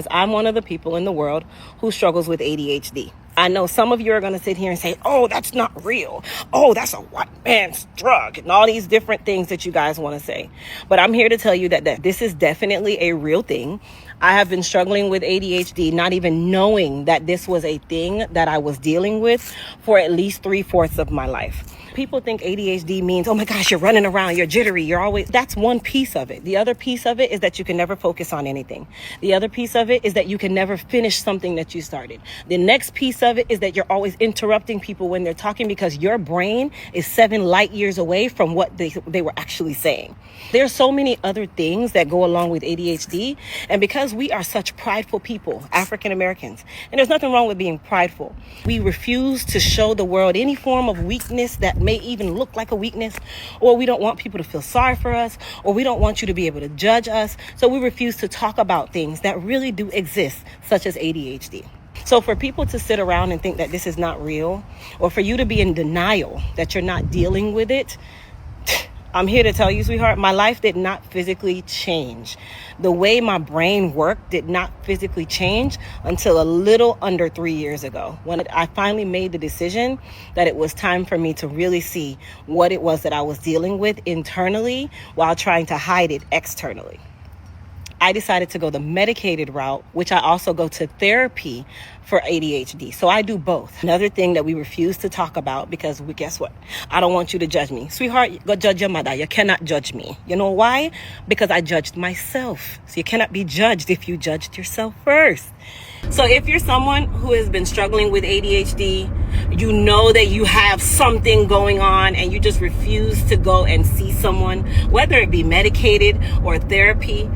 because I'm one of the people in the world who struggles with ADHD. I know some of you are going to sit here and say, oh, that's not real. Oh, that's a white man's drug, and all these different things that you guys want to say. But I'm here to tell you that this is definitely a real thing. I have been struggling with ADHD, not even knowing that this was a thing that I was dealing with for at least 3/4 of my life. People think ADHD means, oh my gosh, you're running around, you're jittery, you're always, that's one piece of it. The other piece of it is that you can never focus on anything. The other piece of it is that you can never finish something that you started. The next piece of it is that you're always interrupting people when they're talking because your brain is 7 light years away from what they were actually saying. There's so many other things that go along with ADHD. And because we are such prideful people, African Americans, and there's nothing wrong with being prideful, we refuse to show the world any form of weakness that may even look like a weakness, or we don't want people to feel sorry for us, or we don't want you to be able to judge us. So we refuse to talk about things that really do exist, such as ADHD. So for people to sit around and think that this is not real, or for you to be in denial that you're not dealing with it, I'm here to tell you, sweetheart, my life did not physically change. The way my brain worked did not physically change until a little under 3 years ago, when I finally made the decision that it was time for me to really see what it was that I was dealing with internally while trying to hide it externally. I decided to go the medicated route, which I also go to therapy for ADHD. So I do both. Another thing that we refuse to talk about because guess what? I don't want you to judge me. Sweetheart, go judge your mother. You cannot judge me. You know why? Because I judged myself. So you cannot be judged if you judged yourself first. So if you're someone who has been struggling with ADHD, you know that you have something going on and you just refuse to go and see someone, whether it be medicated or therapy,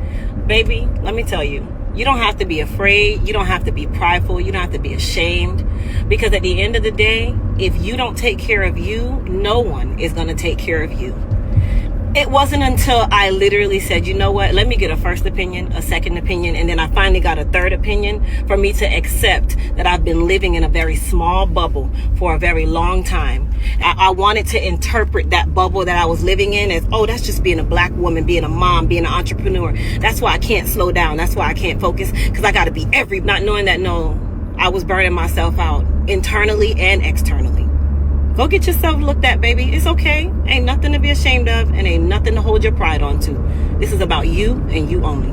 baby, let me tell you, you don't have to be afraid. You don't have to be prideful. You don't have to be ashamed. Because at the end of the day, if you don't take care of you, no one is going to take care of you. It wasn't until I literally said, you know what, let me get a first opinion, a second opinion, and then I finally got a third opinion for me to accept that I've been living in a very small bubble for a very long time. I wanted to interpret that bubble that I was living in as, oh, that's just being a black woman, being a mom, being an entrepreneur. That's why I can't slow down. That's why I can't focus, because I got to be not knowing that, no, I was burning myself out internally and externally. Go get yourself looked at, baby. It's okay. Ain't nothing to be ashamed of and ain't nothing to hold your pride on to. This is about you and you only.